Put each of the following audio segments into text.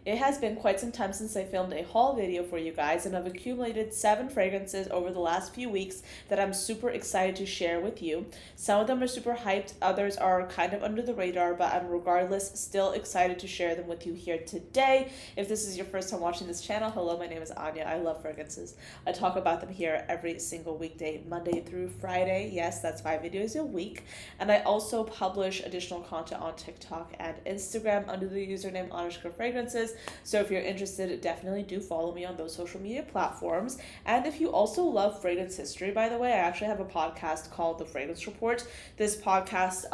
It has been quite some time since I filmed a haul video for you guys, and I've accumulated 7 fragrances over the last few weeks that I'm super excited to share with you. Some of them are super hyped, others are kind of under the radar, but I'm regardless still excited to share them with you here today. If this is your first time watching this channel, hello, my name is Anya. I love fragrances. I talk about them here every single weekday, Monday through Friday. Yes, that's 5 videos a week. And I also publish additional content on TikTok and Instagram under the username ANECHKAFRAGRANCES. So if you're interested, definitely do follow me on those social media platforms. And if you also love fragrance history, by the way, I actually have a podcast called The Fragrance Report. This podcast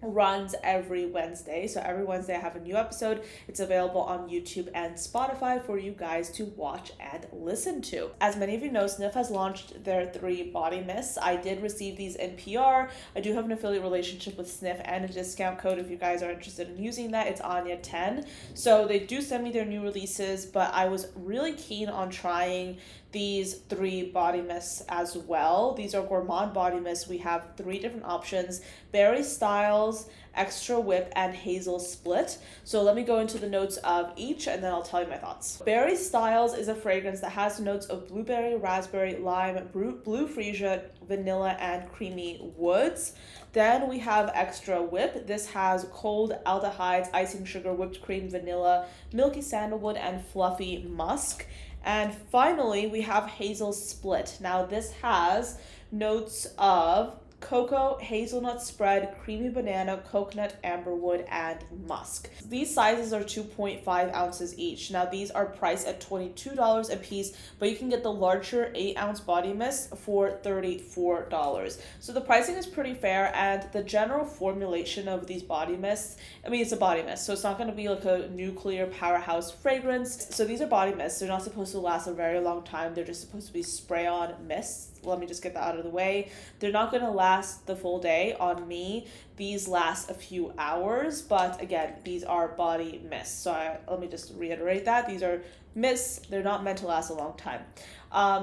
runs every Wednesday. So every Wednesday I have a new episode. It's available on YouTube and Spotify for you guys to watch and listen to. As many of you know, Snif has launched their 3 body mists. I did receive these in PR. I do have an affiliate relationship with Snif and a discount code if you guys are interested in using that. It's Anya10. So they do send me their new releases, but I was really keen on trying these 3 body mists as well. These are gourmand body mists. We have 3 different options: Berry Styles, Extra Whip, and Hazel Split. So let me go into the notes of each and then I'll tell you my thoughts. Berry Styles is a fragrance that has notes of blueberry, raspberry, lime, blue freesia, vanilla, and creamy woods. Then we have Extra Whip. This has cold aldehydes, icing sugar, whipped cream, vanilla, milky sandalwood, and fluffy musk. And finally, we have Hazel Split. Now this has notes of cocoa, hazelnut spread, creamy banana, coconut, amberwood, and musk. These sizes are 2.5 ounces each. Now these are priced at $22 a piece, but you can get the larger 8-ounce body mist for $34. So the pricing is pretty fair, and the general formulation of these body mists, I mean, it's a body mist, so it's not going to be like a nuclear powerhouse fragrance. So these are body mists. They're not supposed to last a very long time. They're just supposed to be spray-on mists. Let me just get that out of the way. They're not going to last the full day. On me, these last a few hours, but again, these are body mists. So let me just reiterate that. These are mists. They're not meant to last a long time.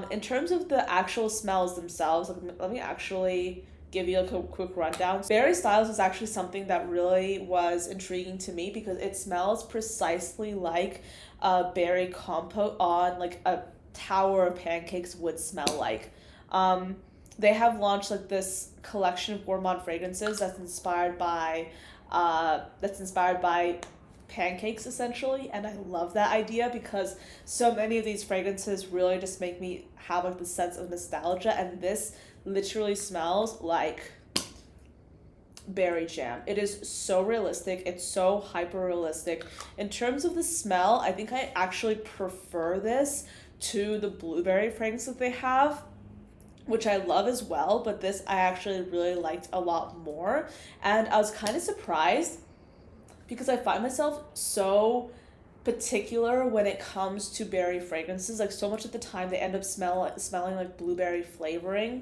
In terms of the actual smells themselves, let me actually give you a quick rundown. Berry Styles is actually something that really was intriguing to me because it smells precisely like a berry compote on like a tower of pancakes would smell like. They have launched like this collection of gourmand fragrances that's inspired by pancakes essentially, and I love that idea because so many of these fragrances really just make me have like the sense of nostalgia, and this literally smells like berry jam. It is so realistic. It's so hyper realistic. In terms of the smell, I think I actually prefer this to the blueberry fragrance that they have, which I love as well, but this I actually really liked a lot more. And I was kind of surprised because I find myself so particular when it comes to berry fragrances. Like, so much of the time they end up smelling like blueberry flavoring.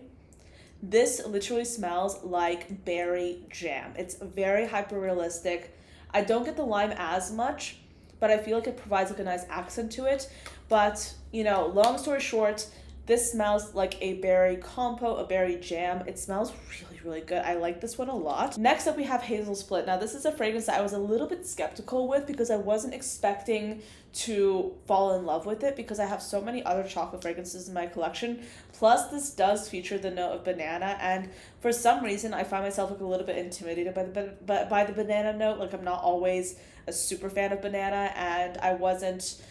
This literally smells like berry jam. It's very hyper realistic. I don't get the lime as much, but I feel like it provides like a nice accent to it. But, you know, long story short, this smells like a berry compote, a berry jam. It smells really, really good. I like this one a lot. Next up, we have Hazel Split. Now, this is a fragrance that I was a little bit skeptical with because I wasn't expecting to fall in love with it because I have so many other chocolate fragrances in my collection. Plus, this does feature the note of banana, and for some reason, I find myself like a little bit intimidated by the banana note. Like, I'm not always a super fan of banana, and I wasn't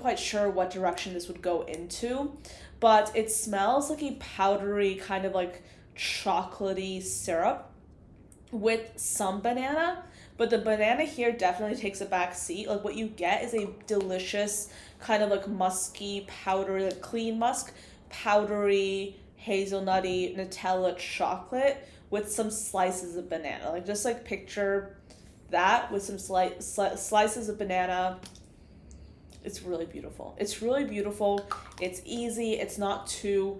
quite sure what direction this would go into. But it smells like a powdery kind of like chocolatey syrup with some banana. But the banana here definitely takes a back seat. Like, what you get is a delicious kind of like musky, powdery, like clean musk, powdery, hazelnutty, Nutella chocolate with some slices of banana. Like, just like picture that with some slices of banana. It's really beautiful. It's really beautiful. It's easy. It's not too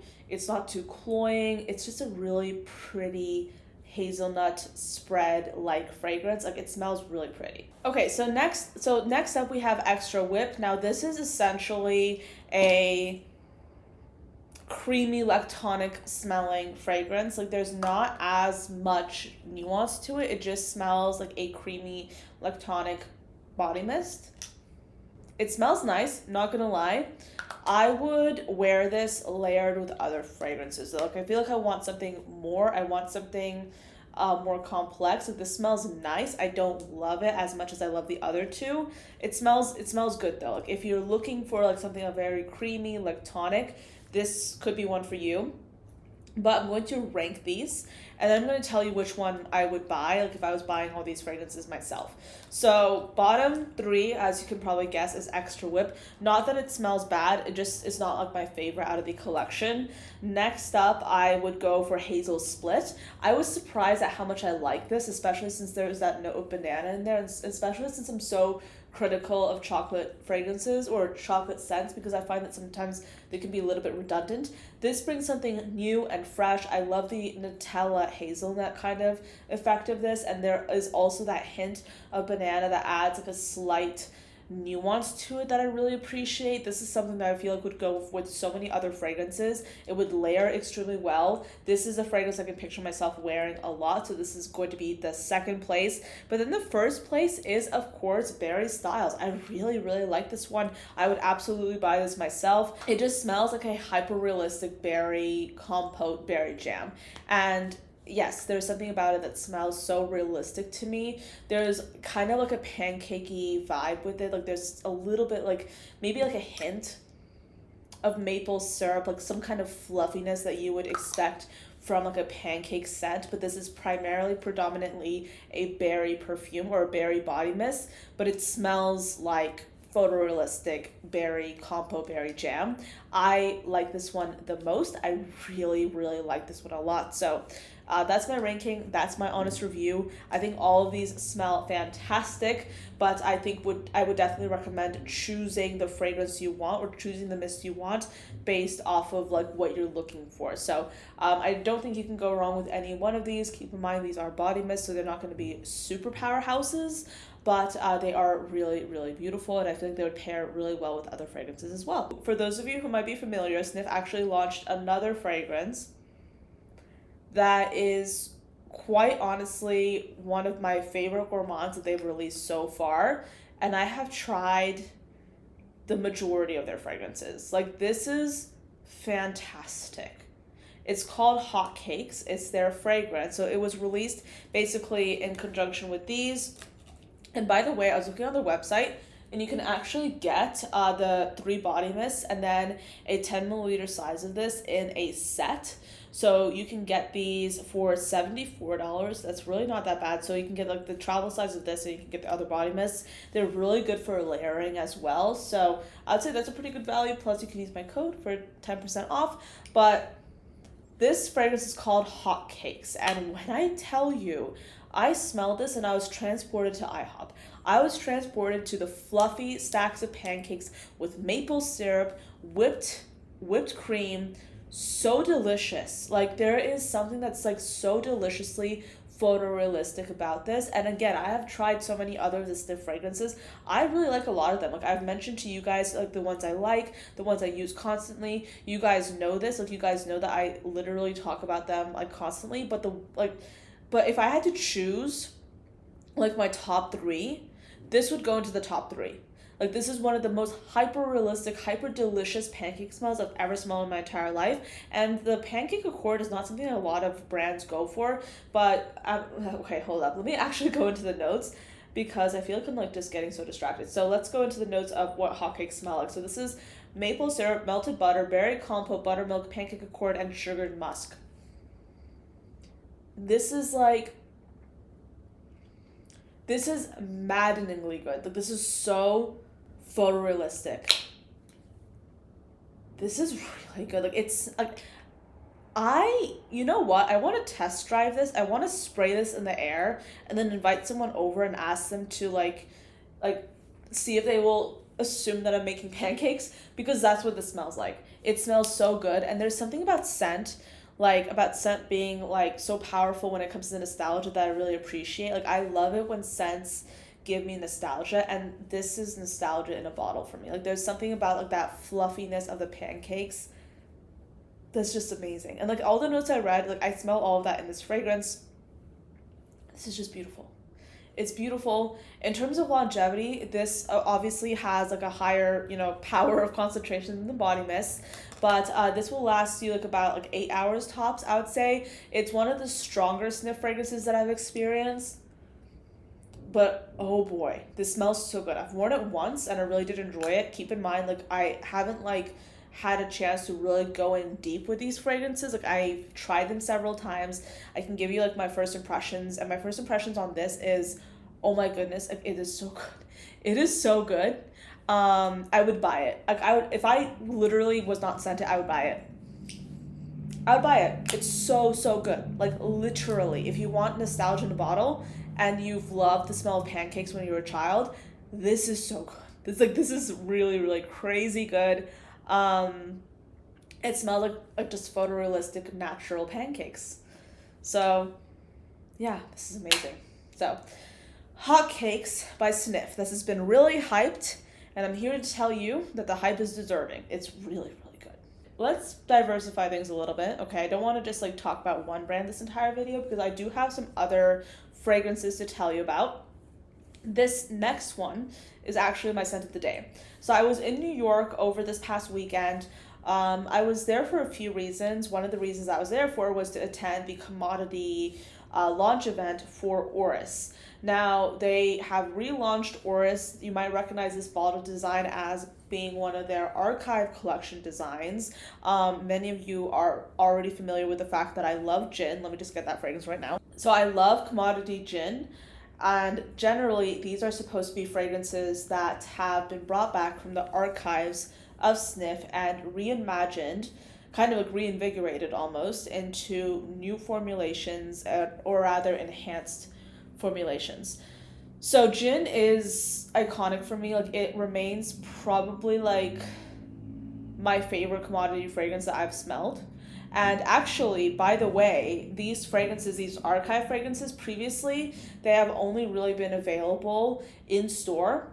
cloying. It's just a really pretty hazelnut spread like fragrance. Like, it smells really pretty. Okay, so next up we have Extra Whip. Now this is essentially a creamy lactonic smelling fragrance. Like, there's not as much nuance to it. It just smells like a creamy lactonic body mist. It smells nice, not gonna lie. I would wear this layered with other fragrances. Like, I feel like I want something more. I want something more complex. Like, this smells nice. I don't love it as much as I love the other two. It smells good though. Like, if you're looking for like something very creamy, like tonic, this could be one for you. But I'm going to rank these, and then I'm going to tell you which one I would buy, like if I was buying all these fragrances myself. So bottom three, as you can probably guess, is Extra Whip. Not that it smells bad, it's not like my favorite out of the collection. Next up, I would go for Hazel Split. I was surprised at how much I like this, especially since there's that note of banana in there, and especially since I'm so critical of chocolate fragrances or chocolate scents, because I find that sometimes they can be a little bit redundant. This brings something new and fresh. I love the Nutella hazelnut kind of effect of this, and there is also that hint of banana that adds like a slight nuance to it that I really appreciate. This is something that I feel like would go with so many other fragrances. It would layer extremely well. This is a fragrance I can picture myself wearing a lot, so this is going to be the second place. But then the first place is, of course, Berry Styles. I really, really like this one. I would absolutely buy this myself. It just smells like a hyper-realistic berry compote berry jam. And yes, there's something about it that smells so realistic to me. There's kind of like a pancakey vibe with it. Like, there's a little bit like maybe like a hint of maple syrup, like some kind of fluffiness that you would expect from like a pancake scent, but this is predominantly a berry perfume or a berry body mist, but it smells like photorealistic berry compo berry jam. I like this one the most. I really, really like this one a lot. So that's my ranking. That's my honest review. I think all of these smell fantastic, but I would definitely recommend choosing the fragrance you want or choosing the mist you want based off of like what you're looking for. So I don't think you can go wrong with any one of these. Keep in mind these are body mists, so they're not going to be super powerhouses, but they are really, really beautiful, and I feel like they would pair really well with other fragrances as well. For those of you who might be familiar, Snif actually launched another fragrance that is quite honestly one of my favorite gourmands that they've released so far, and I have tried the majority of their fragrances. Like, this is fantastic. It's called Hot Cakes. It's their fragrance. So it was released basically in conjunction with these. And by the way, I was looking on their website, and you can actually get the 3 body mists and then a 10 milliliter size of this in a set. So you can get these for $74. That's really not that bad. So you can get like the travel size of this, and you can get the other body mists. They're really good for layering as well. So I'd say that's a pretty good value. Plus you can use my code for 10% off. But this fragrance is called Hot Cakes. And when I tell you, I smelled this and I was transported to IHOP. I was transported to the fluffy stacks of pancakes with maple syrup, whipped cream. So delicious. Like, there is something that's like so deliciously photorealistic about this. And again, I have tried so many other Snif fragrances. I really like a lot of them. Like, I've mentioned to you guys like the ones I like, the ones I use constantly. You guys know this. Like, you guys know that I literally talk about them like constantly. But if I had to choose like my top 3, this would go into the top 3. Like, this is one of the most hyper-realistic, hyper-delicious pancake smells I've ever smelled in my entire life. And the pancake accord is not something that a lot of brands go for. But, okay, hold up. Let me actually go into the notes, because I feel like I'm like just getting so distracted. So let's go into the notes of what hotcakes smell like. So this is maple syrup, melted butter, berry compote, buttermilk, pancake accord, and sugared musk. This is maddeningly good. Like, this is so photorealistic. This is really good. Like, it's like, you know what? I want to test drive this. I want to spray this in the air and then invite someone over and ask them to like see if they will assume that I'm making pancakes, because that's what this smells like. It smells so good, and there's something about scent being like so powerful when it comes to nostalgia that I really appreciate. Like, I love it when scents give me nostalgia, and this is nostalgia in a bottle for me. Like, there's something about like that fluffiness of the pancakes that's just amazing. And like all the notes I read, like I smell all of that in this fragrance. This is just beautiful. It's beautiful. In terms of longevity, this obviously has like a higher, power of concentration than the body mist. But this will last you like about like 8 hours tops, I would say. It's one of the stronger sniff fragrances that I've experienced. But oh boy, this smells so good. I've worn it once and I really did enjoy it. Keep in mind, like I haven't like had a chance to really go in deep with these fragrances. Like I've tried them several times. I can give you like my first impressions, and my first impressions on this is, oh my goodness, it is so good. It is so good. I would buy it. Like I would, if I literally was not sent it, I would buy it. I would buy it. It's so, so good. Like literally, if you want nostalgia in a bottle and you've loved the smell of pancakes when you were a child, this is so good. This is really, really crazy good. It smells like just photorealistic natural pancakes. So yeah, this is amazing. So Hot Cakes by Snif. This has been really hyped, and I'm here to tell you that the hype is deserving. It's really, really good. Let's diversify things a little bit, okay? I don't want to just like talk about one brand this entire video because I do have some other fragrances to tell you about. This next one is actually my scent of the day. So I was in New York over this past weekend. I was there for a few reasons. One of the reasons I was there for was to attend the commodity launch event for Orris. Now, they have relaunched Orris. You might recognize this bottle design as being one of their archive collection designs. Many of you are already familiar with the fact that I love gin. Let me just get that fragrance right now. So I love commodity gin. And generally, these are supposed to be fragrances that have been brought back from the archives of Snif and reimagined, kind of like reinvigorated almost, into new formulations, or rather enhanced formulations. So gin is iconic for me. Like it remains probably like my favorite commodity fragrance that I've smelled. And actually, by the way, these fragrances, these archive fragrances, previously, they have only really been available in store,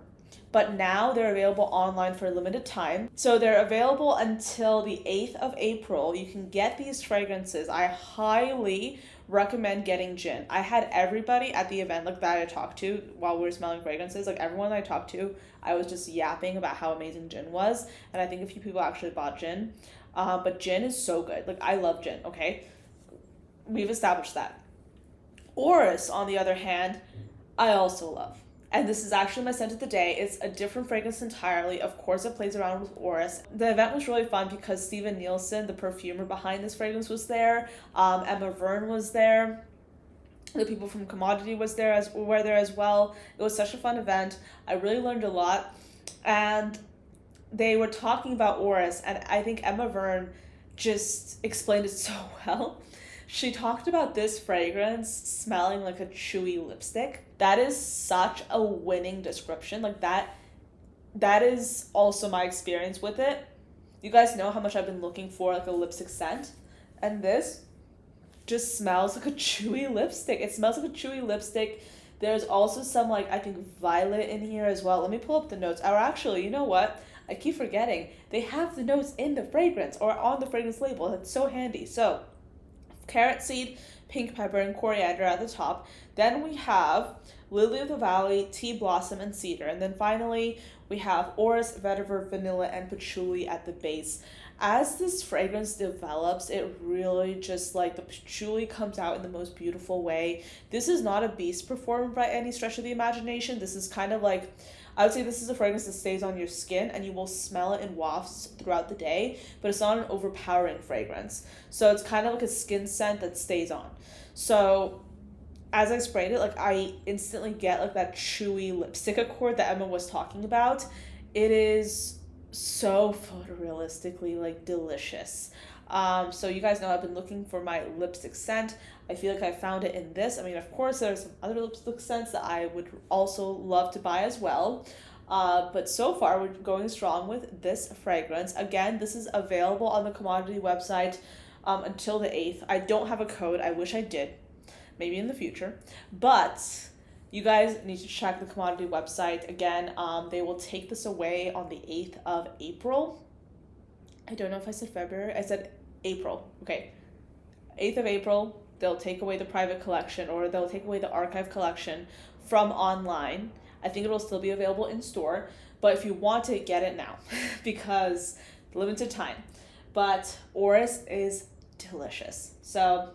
but now they're available online for a limited time. So they're available until the 8th of April. You can get these fragrances. I highly recommend getting gin. I had everybody at the event like that I talked to while we were smelling fragrances, like everyone I talked to, I was just yapping about how amazing gin was. And I think a few people actually bought gin. But gin is so good. Like, I love gin, okay? We've established that. Orris, on the other hand, I also love. And this is actually my scent of the day. It's a different fragrance entirely. Of course, it plays around with Orris. The event was really fun because Steven Nielsen, the perfumer behind this fragrance, was there. Emma Verne was there. The people from Commodity were there as well. It was such a fun event. I really learned a lot. And they were talking about Orris, and I think Emma Verne just explained it so well. She talked about this fragrance smelling like a chewy lipstick. That is such a winning description. Like that is also my experience with it. You guys know how much I've been looking for like a lipstick scent, and this just smells like a chewy lipstick. It smells like a chewy lipstick. There's also some like, I think, violet in here as well. Let me pull up the notes. Or actually, you know what? I keep forgetting. They have the notes in the fragrance or on the fragrance label. It's so handy. So, carrot seed, pink pepper, and coriander at the top. Then we have lily of the valley, tea blossom, and cedar. And then finally, we have orris, vetiver, vanilla, and patchouli at the base. As this fragrance develops, it really just like the patchouli comes out in the most beautiful way. This is not a beast performer by any stretch of the imagination. This is kind of like, I would say this is a fragrance that stays on your skin and you will smell it in wafts throughout the day, but it's not an overpowering fragrance. So it's kind of like a skin scent that stays on. So as I sprayed it, like I instantly get like that chewy lipstick accord that Emma was talking about. It is so photorealistically like delicious. So you guys know I've been looking for my lipstick scent. I feel like I found it in this. I mean, of course, there's some other lipstick scents that I would also love to buy as well. But so far, we're going strong with this fragrance. Again, this is available on the Commodity website until the 8th. I don't have a code. I wish I did. Maybe in the future. But you guys need to check the Commodity website. Again, they will take this away on the 8th of April. I don't know if I said February. I said April. Okay. 8th of April, they'll take away the private collection, or they'll take away the archive collection from online. I think it'll still be available in store, but if you want it, get it now because limited time. But Orris is delicious. So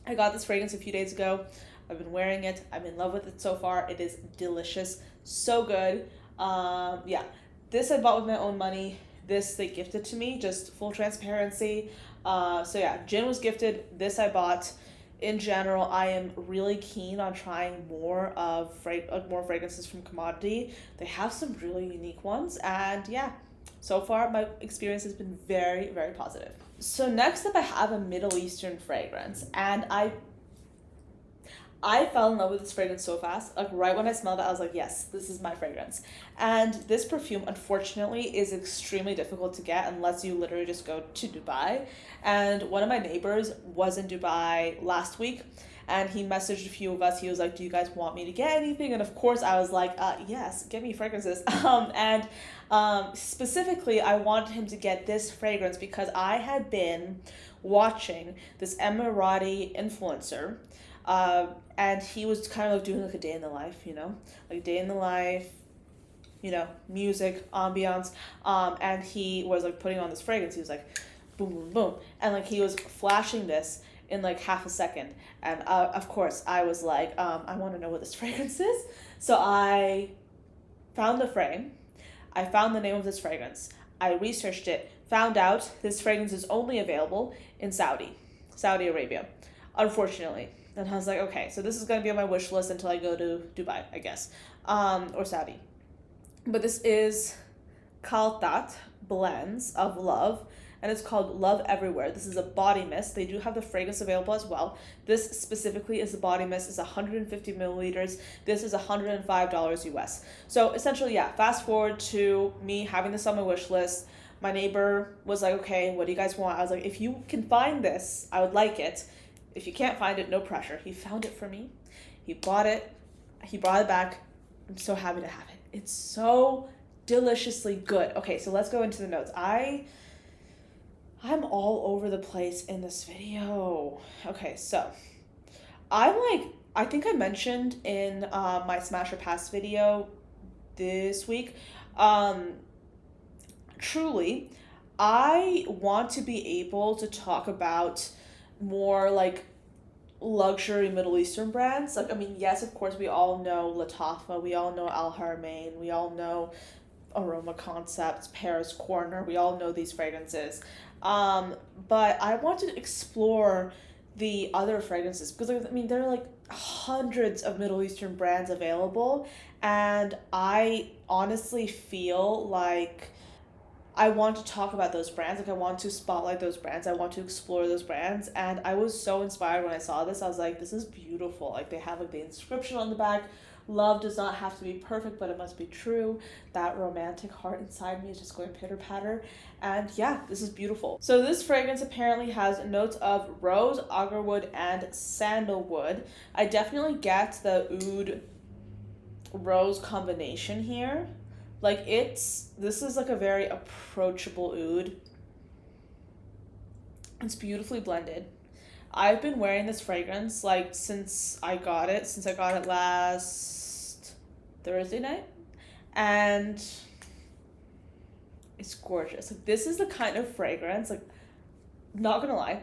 I got this fragrance a few days ago. I've been wearing it. I'm in love with it so far. It is delicious. So good. Yeah, this I bought with my own money. This they gifted to me, just full transparency. So yeah, Jin was gifted. This I bought. In general, I am really keen on trying more of more fragrances from Commodity. They have some really unique ones, and yeah, so far my experience has been very, very positive. So next up, I have a Middle Eastern fragrance, and I fell in love with this fragrance so fast. Like right when I smelled it, I was like, yes, this is my fragrance. And this perfume, unfortunately, is extremely difficult to get unless you literally just go to Dubai. And one of my neighbors was in Dubai last week, and he messaged a few of us. He was like, do you guys want me to get anything? And of course I was like, yes, get me fragrances. Specifically, I wanted him to get this fragrance because I had been watching this Emirati influencer, and he was kind of like doing like a day in the life, like day in the life, music, ambiance, and he was like putting on this fragrance. He was like, boom, boom, boom, and like he was flashing this in like half a second, and of course I was like, I want to know what this fragrance is. So I found the frame, I found the name of this fragrance, I researched it, found out this fragrance is only available in Saudi Arabia, unfortunately. And I was like, okay, so this is going to be on my wish list until I go to Dubai, I guess, or Saudi. But this is Khaltat Blends of Love, and it's called Love Everywhere. This is a body mist. They do have the fragrance available as well. This specifically is the body mist. It's 150 milliliters. This is $105 US. So essentially, yeah, fast forward to me having this on my wish list. My neighbor was like, okay, what do you guys want? I was like, if you can find this, I would like it. If you can't find it, no pressure. He found it for me. He bought it. He brought it back. I'm so happy to have it. It's so deliciously good. Okay, so let's go into the notes. I'm all over the place in this video. Okay, so I think I mentioned in my Smash or Pass video this week, truly, I want to be able to talk about more like luxury Middle Eastern brands. Like, I mean, yes, of course, we all know Latafa, we all know Al Haramain, we all know Aroma Concepts, Paris Corner, we all know these fragrances. But I want to explore the other fragrances because, I mean, there are like hundreds of Middle Eastern brands available, and I honestly feel like I want to talk about those brands. Like, I want to spotlight those brands. I want to explore those brands. And I was so inspired when I saw this. I was like, this is beautiful. Like, they have like the inscription on the back. Love does not have to be perfect, but it must be true. That romantic heart inside me is just going pitter patter. And yeah, this is beautiful. So this fragrance apparently has notes of rose, agarwood, and sandalwood. I definitely get the oud rose combination here. Like, this is like a very approachable oud. It's beautifully blended. I've been wearing this fragrance like since I got it last Thursday night, and it's gorgeous. Like, this is the kind of fragrance, like, not gonna lie,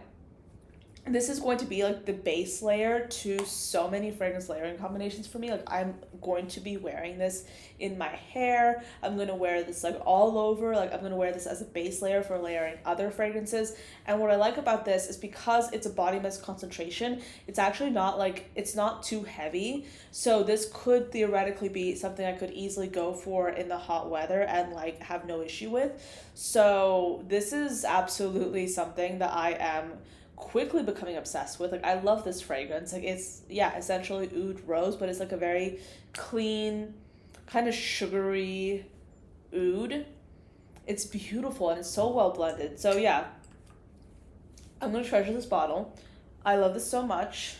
this is going to be like the base layer to so many fragrance layering combinations for me. Like, I'm going to be wearing this in my hair. I'm going to wear this like all over. Like, I'm going to wear this as a base layer for layering other fragrances. And what I like about this is because it's a body mist concentration, it's actually not like, it's not too heavy. So this could theoretically be something I could easily go for in the hot weather and like have no issue with. So this is absolutely something that I am quickly becoming obsessed with. Like, I love this fragrance. Like, it's, yeah, essentially oud rose, but it's like a very clean, kind of sugary oud. It's beautiful and it's so well blended. So yeah, I'm gonna treasure this bottle. I love this so much.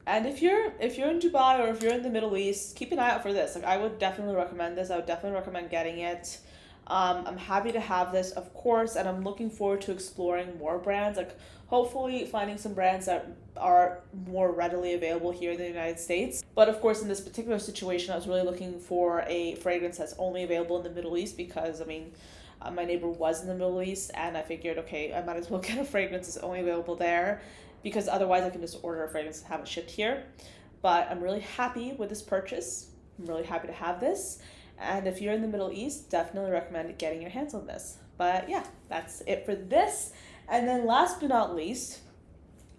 And if you're in Dubai or if you're in the Middle East, keep an eye out for this. Like, I would definitely recommend this. I would definitely recommend getting it. I'm happy to have this, of course, and I'm looking forward to exploring more brands, like hopefully finding some brands that are more readily available here in the United States. But of course, in this particular situation, I was really looking for a fragrance that's only available in the Middle East because, I mean, my neighbor was in the Middle East, and I figured, okay, I might as well get a fragrance that's only available there, because otherwise I can just order a fragrance and have it shipped here. But I'm really happy with this purchase. I'm really happy to have this. And if you're in the Middle East, definitely recommend getting your hands on this. But yeah, that's it for this. And then last but not least,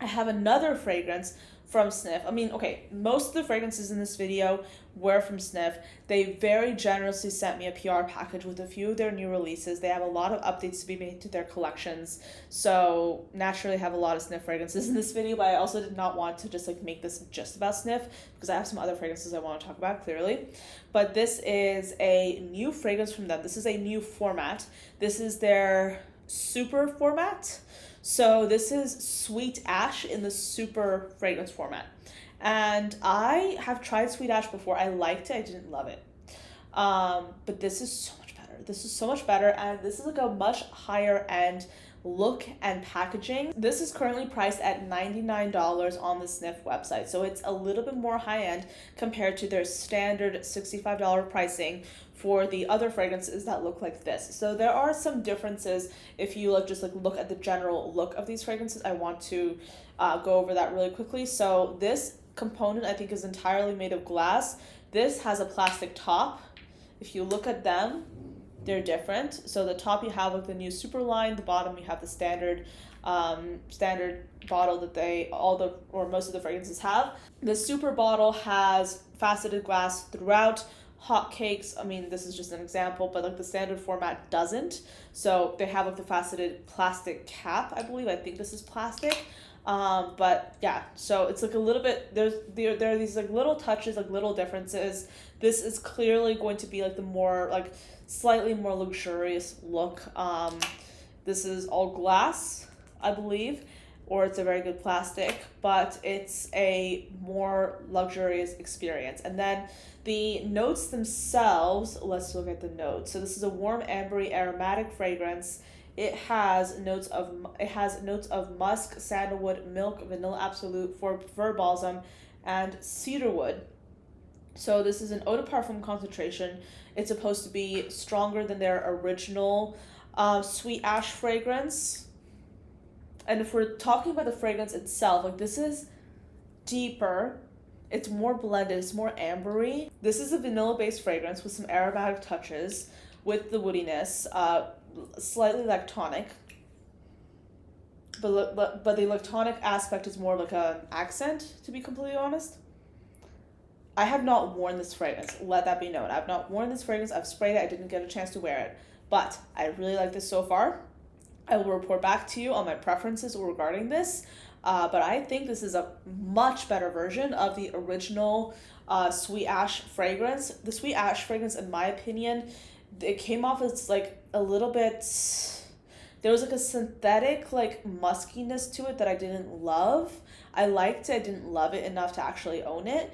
I have another fragrance from Snif. I mean, okay, most of the fragrances in this video were from Snif. They very generously sent me a PR package with a few of their new releases. They have a lot of updates to be made to their collections. So naturally I have a lot of Snif fragrances in this video, but I also did not want to just like make this just about Snif because I have some other fragrances I want to talk about clearly. But this is a new fragrance from them. This is a new format. This is their super format. So this is Sweet Ash in the super fragrance format. And I have tried Sweet Ash before. I liked it. I didn't love it. But this is so much better. This is so much better. And this is like a much higher end look and packaging. This is currently priced at $99 on the Snif website. So it's a little bit more high end compared to their standard $65 pricing for the other fragrances that look like this. So there are some differences if you just look at the general look of these fragrances. I want to go over that really quickly. So this component I think is entirely made of glass. This has a plastic top. If you look at them, they're different. So the top you have like the new super line, the bottom you have the standard bottle that most of the fragrances have. The super bottle has faceted glass throughout. Hot Cakes, I mean, this is just an example, but like the standard format doesn't. So they have like the faceted plastic cap, I believe. I think this is plastic. But yeah, so it's like a little bit, there are these like little touches, like little differences. This is clearly going to be like the more like slightly more luxurious look. This is all glass, I believe, or it's a very good plastic, but it's a more luxurious experience. And then the notes themselves, let's look at the notes. So this is a warm ambery aromatic fragrance. It has notes of musk, sandalwood, milk, vanilla absolute, fir balsam, and cedarwood. So this is an eau de parfum concentration. It's supposed to be stronger than their original Sweet Ash fragrance. And if we're talking about the fragrance itself, like this is deeper. It's more blended, it's more ambery. This is a vanilla-based fragrance with some aromatic touches with the woodiness, slightly lactonic. But the lactonic aspect is more like an accent, to be completely honest. I have not worn this fragrance, let that be known. I've not worn this fragrance, I've sprayed it, I didn't get a chance to wear it. But I really like this so far. I will report back to you on my preferences regarding this. But I think this is a much better version of the original Sweet Ash fragrance. The Sweet Ash fragrance, in my opinion, it came off as like a little bit, there was like a synthetic like muskiness to it that I didn't love. I liked it, I didn't love it enough to actually own it.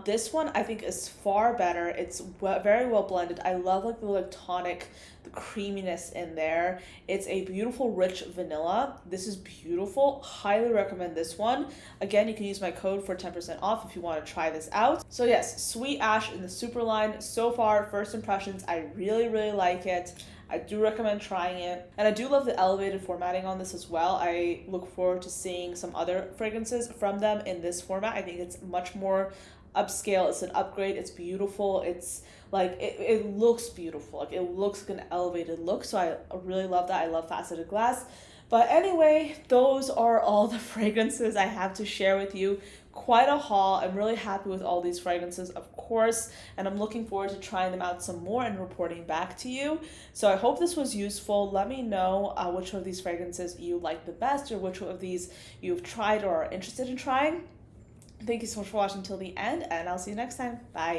This one I think is far better. It's very well blended. I love like the lactonic, the creaminess in there. It's a beautiful rich vanilla. This is beautiful. Highly recommend this one. Again, you can use my code for 10% off if you want to try this out. So yes, Sweet Ash in the super line. So far, first impressions, I really like it. I do recommend trying it. And I do love the elevated formatting on this as well. I look forward to seeing some other fragrances from them in this format. I think it's much more upscale. It's an upgrade. It's beautiful. It's like, it looks beautiful. Like it looks like an elevated look. So I really love that. I love faceted glass. But anyway, those are all the fragrances I have to share with you. Quite a haul. I'm really happy with all these fragrances, of course, and I'm looking forward to trying them out some more and reporting back to you. So I hope this was useful. Let me know which of these fragrances you like the best or which of these you've tried or are interested in trying. Thank you so much for watching till the end, and I'll see you next time. Bye.